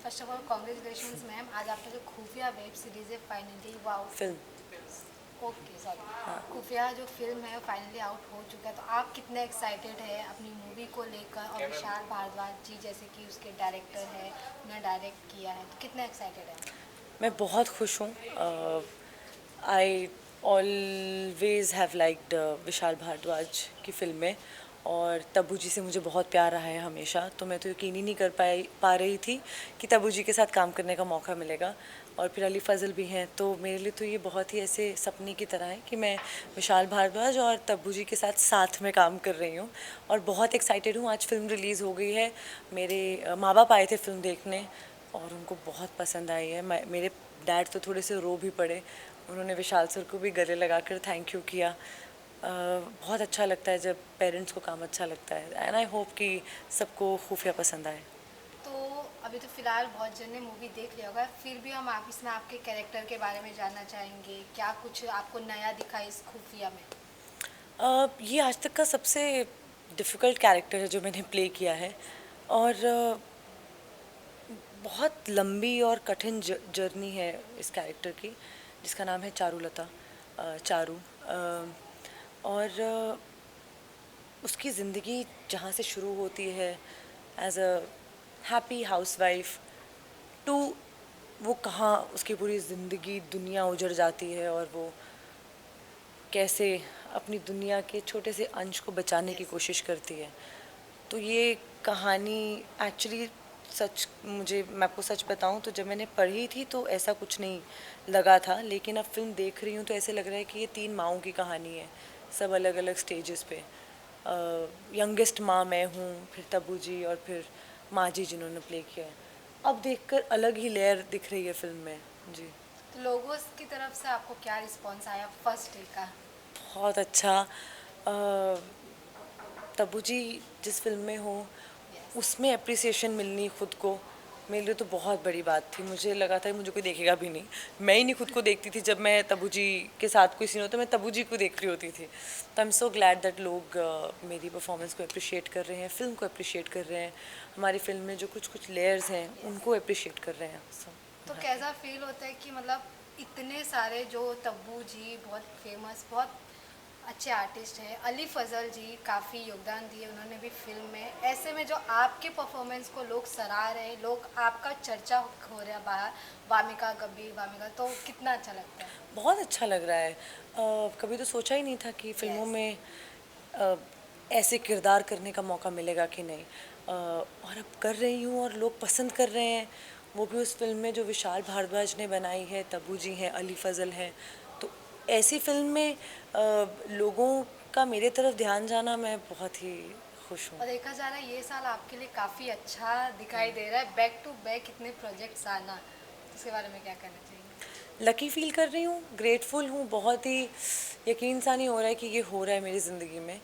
First of all congratulations ma'am, आज आपका जो खुफिया वेब सीरीज है finally wow. Film. Okay sorry, हाँ। खुफिया जो फिल्म है फाइनली आउट हो चुका है, तो आप कितने एक्साइटेड है अपनी मूवी को लेकर? और विशाल भारद्वाज जी जैसे कि उसके डायरेक्टर है, उन्होंने डायरेक्ट किया है, तो कितने एक्साइटेड है? मैं बहुत खुश हूँ। I always have liked Vishal Bhardwaj की फिल्में, और तब्बू जी से मुझे बहुत प्यार रहा है हमेशा। तो मैं तो यकीन ही नहीं कर पा रही थी कि तब्बू जी के साथ काम करने का मौका मिलेगा। और फिर अली फजल भी हैं, तो मेरे लिए तो ये बहुत ही ऐसे सपने की तरह है कि मैं विशाल भारद्वाज और तब्बू जी के साथ साथ में काम कर रही हूँ। और बहुत एक्साइटेड हूँ। आज फिल्म रिलीज़ हो गई है। मेरे माँ बाप आए थे फिल्म देखने और उनको बहुत पसंद आई है। मेरे डैड तो थोड़े से रो भी पड़े। उन्होंने विशाल सर को भी गले लगाकर थैंक यू किया। बहुत अच्छा लगता है जब पेरेंट्स को काम अच्छा लगता है, एंड आई होप कि सबको खुफिया पसंद आए। तो अभी तो फिलहाल बहुत जन ने मूवी देख लिया होगा, फिर भी हम आप इसमें आपके कैरेक्टर के बारे में जानना चाहेंगे, क्या कुछ आपको नया दिखा इस खुफिया में? ये आज तक का सबसे डिफ़िकल्ट कैरेक्टर है जो मैंने प्ले किया है। और बहुत लंबी और कठिन जर्नी है इस कैरेक्टर की, जिसका नाम है चारुलता। चारू। और उसकी ज़िंदगी जहाँ से शुरू होती है as a happy housewife to वो कहाँ उसकी पूरी ज़िंदगी दुनिया उजड़ जाती है, और वो कैसे अपनी दुनिया के छोटे से अंश को बचाने की कोशिश करती है। तो ये कहानी एक्चुअली मैं आपको सच बताऊं तो जब मैंने पढ़ी थी तो ऐसा कुछ नहीं लगा था, लेकिन अब फिल्म देख रही हूँ तो ऐसे लग रहा है कि ये 3 माँओं की कहानी है, सब अलग अलग स्टेजेस पे। यंगेस्ट माँ मैं हूँ, फिर तब्बू जी, और फिर माँ जी जिन्होंने प्ले किया है। अब देखकर अलग ही लेयर दिख रही है फिल्म में। जी। तो लोगों की तरफ से आपको क्या रिस्पॉन्स आया फर्स्ट डे का? बहुत अच्छा। तब्बू जी जिस फिल्म में हो यस। उसमें अप्रिसिएशन मिलनी खुद को, मेरे लिए तो बहुत बड़ी बात थी। मुझे लगा था कि मुझे कोई देखेगा भी नहीं। मैं ही नहीं खुद को देखती थी। जब मैं तब्बू जी के साथ कोई सीन होता मैं तब्बू जी को देख रही होती थी। तो I am so glad that लोग मेरी परफॉर्मेंस को अप्रिशिएट कर रहे हैं, फिल्म को अप्रिशिएट कर रहे हैं, हमारी फिल्म में जो कुछ कुछ लेयर्स हैं यस। उनको अप्रिशिएट कर रहे हैं। सो तो कैसा फील होता है कि मतलब इतने सारे जो तब्बू जी बहुत फेमस, बहुत अच्छे आर्टिस्ट हैं, अली फजल जी काफ़ी योगदान दिए उन्होंने भी फिल्म में, ऐसे में जो आपके परफॉर्मेंस को लोग सराह रहे हैं, लोग आपका चर्चा हो रहा है बाहर, वामिका कबीर वामिका, तो कितना अच्छा लगता है? बहुत अच्छा लग रहा है। कभी तो सोचा ही नहीं था कि फिल्मों यस। में अ, ऐसे किरदार करने का मौका मिलेगा कि नहीं। और अब कर रही हूँ और लोग पसंद कर रहे हैं, वो भी उस फिल्म में जो विशाल भारद्वाज ने बनाई है, तब्बू जी हैं, अली फजल हैं। तो ऐसी फिल्म में लोगों का मेरे तरफ ध्यान जाना, मैं बहुत ही खुश हूँ। और देखा जा रहा है ये साल आपके लिए काफ़ी अच्छा दिखाई दे रहा है, बैक टू बैक इतने प्रोजेक्ट्स आना, तो उसके बारे में क्या कहना चाहिए? लकी फील कर रही हूँ, ग्रेटफुल हूँ। बहुत ही यकीन सा नहीं हो रहा है कि ये हो रहा है मेरी ज़िंदगी में।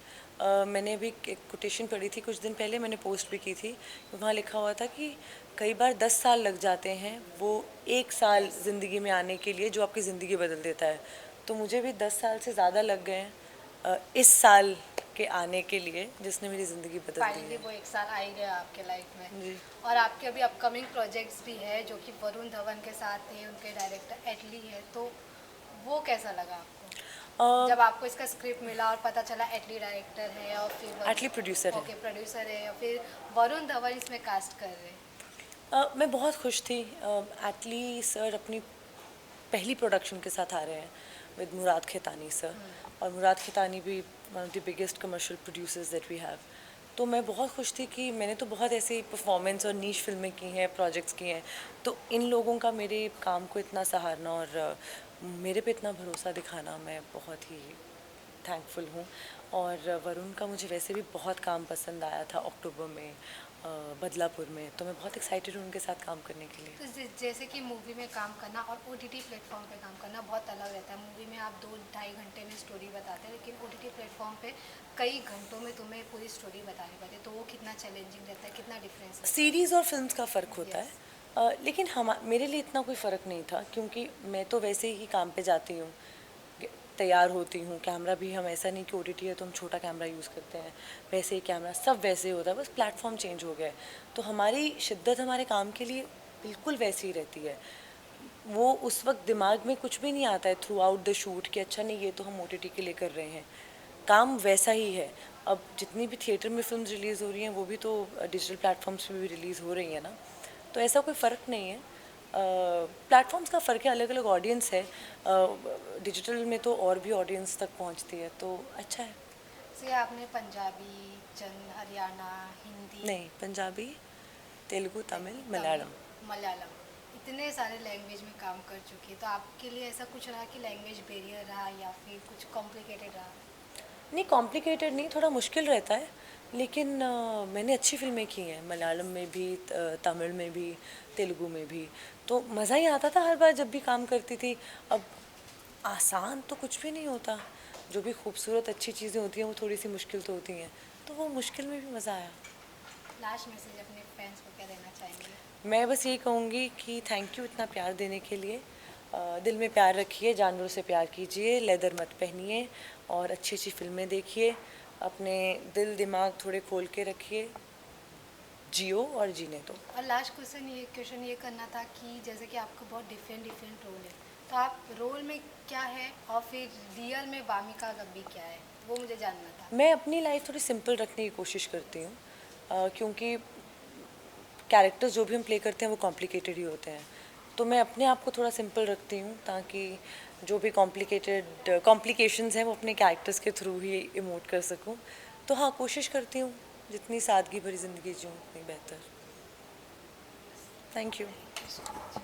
मैंने अभी एक कोटेशन पढ़ी थी कुछ दिन पहले, मैंने पोस्ट भी की थी। वहाँ लिखा हुआ था कि कई बार 10 साल लग जाते हैं वो एक साल यस। ज़िंदगी में आने के लिए जो आपकी ज़िंदगी बदल देता है। तो मुझे भी 10 साल से ज़्यादा लग गए हैं इस साल के आने के लिए जिसने मेरी ज़िंदगी बदल दी फाइनली है। वो एक साल आ ही गया आपके लाइफ में। जी। और आपके अभी अपकमिंग प्रोजेक्ट्स भी है जो कि वरुण धवन के साथ थे, उनके डायरेक्टर एटली है, तो वो कैसा लगा आपको जब आपको इसका स्क्रिप्ट मिला और पता चला एटली डायरेक्टर है और फिर एटली प्रोड्यूसर वरुण है। ओके प्रोड्यूसर है और फिर वरुण धवन इसमें कास्ट कर रहे हैं? मैं बहुत खुश थी। एटली सर अपनी पहली प्रोडक्शन के साथ आ रहे हैं विद मुराद खेतानी सर। और मुराद खेतानी भी one of the biggest commercial producers that we have. तो मैं बहुत खुश थी कि मैंने तो बहुत ऐसी परफॉर्मेंस और नीश फिल्में की हैं, प्रोजेक्ट्स किए हैं। तो इन लोगों का मेरे काम को इतना सराहना और मेरे पे इतना भरोसा दिखाना, मैं बहुत ही थैंकफुल हूँ। और वरुण का मुझे वैसे भी बहुत काम पसंद आया था अक्टूबर में बदलापुर में। तो मैं बहुत एक्साइटेड हूँ उनके साथ काम करने के लिए। तो जैसे कि मूवी में काम करना और ओटीटी प्लेटफॉर्म पे काम करना बहुत अलग रहता है। मूवी में आप 2 ढाई घंटे में स्टोरी बताते हैं, लेकिन ओटीटी प्लेटफॉर्म पे कई घंटों में तुम्हें पूरी स्टोरी बतानी पड़ती है, तो वो कितना चैलेंजिंग रहता है, कितना डिफरेंस रहता सीरीज़ और फिल्म्स का फ़र्क है? होता है। यस। लेकिन हम मेरे लिए इतना कोई फ़र्क नहीं था, क्योंकि मैं तो वैसे ही काम पे जाती हूँ, तैयार होती हूँ। कैमरा भी हम ऐसा नहीं कि ओटीटी है तो हम छोटा कैमरा यूज़ करते हैं, वैसे ही कैमरा सब वैसे ही होता है, बस प्लेटफॉर्म चेंज हो गया है। तो हमारी शिद्दत हमारे काम के लिए बिल्कुल वैसी ही रहती है। वो उस वक्त दिमाग में कुछ भी नहीं आता है थ्रू आउट द शूट कि अच्छा नहीं ये तो हम ओटीटी के लिए कर रहे हैं। काम वैसा ही है। अब जितनी भी थिएटर में फिल्म रिलीज़ हो रही हैं वो भी तो डिजिटल प्लेटफॉर्म्स पे भी रिलीज़ हो रही हैं ना, तो ऐसा कोई फ़र्क नहीं है। प्लेटफॉर्म्स का फ़र्क है, अलग अलग ऑडियंस है। डिजिटल में तो और भी ऑडियंस तक पहुंचती है, तो अच्छा है। से आपने पंजाबी, चंद हरियाणा, हिंदी, नहीं, पंजाबी, तेलुगु, तमिल, तमिल, मलयालम। मलयालम, इतने सारे लैंग्वेज में काम कर चुके हैं, तो आपके लिए ऐसा कुछ रहा कि लैंग्वेज बैरियर रहा या फिर कुछ कॉम्प्लिकेटेड रहा? नहीं, कॉम्प्लिकेटेड नहीं, थोड़ा मुश्किल रहता है, लेकिन मैंने अच्छी फिल्में की हैं, मलयालम में भी, तमिल में भी, तेलुगु में भी, तो मज़ा ही आता था हर बार जब भी काम करती थी। अब आसान तो कुछ भी नहीं होता, जो भी खूबसूरत अच्छी चीज़ें होती हैं वो थोड़ी सी मुश्किल तो होती हैं, तो वो मुश्किल में भी मज़ा आया। लास्ट मैसेज अपने फैंस को क्या देना चाहेंगे? मैं बस यही कहूँगी कि थैंक यू इतना प्यार देने के लिए। दिल में प्यार रखिए, जानवरों से प्यार कीजिए, लेदर मत पहनिए और अच्छी अच्छी फिल्में देखिए, अपने दिल दिमाग थोड़े खोल के रखिए, जियो और जीने दो। और लास्ट क्वेश्चन ये करना था कि जैसे कि आपका बहुत डिफरेंट डिफरेंट रोल है, तो आप रोल में क्या है और फिर रियल में वामिका गब्बी क्या है, वो मुझे जानना था। मैं अपनी लाइफ थोड़ी सिंपल रखने की कोशिश करती हूँ, क्योंकि कैरेक्टर्स जो भी हम प्ले करते हैं वो कॉम्प्लिकेटेड ही होते हैं, तो मैं अपने आप को थोड़ा सिंपल रखती हूँ ताकि जो भी कॉम्प्लिकेशंस हैं वो अपने कैरेक्टर्स के थ्रू ही इमोट कर सकूँ। तो हाँ, कोशिश करती हूँ जितनी सादगी भरी ज़िंदगी जीऊँ उतनी बेहतर। Thank you. Thank you so much.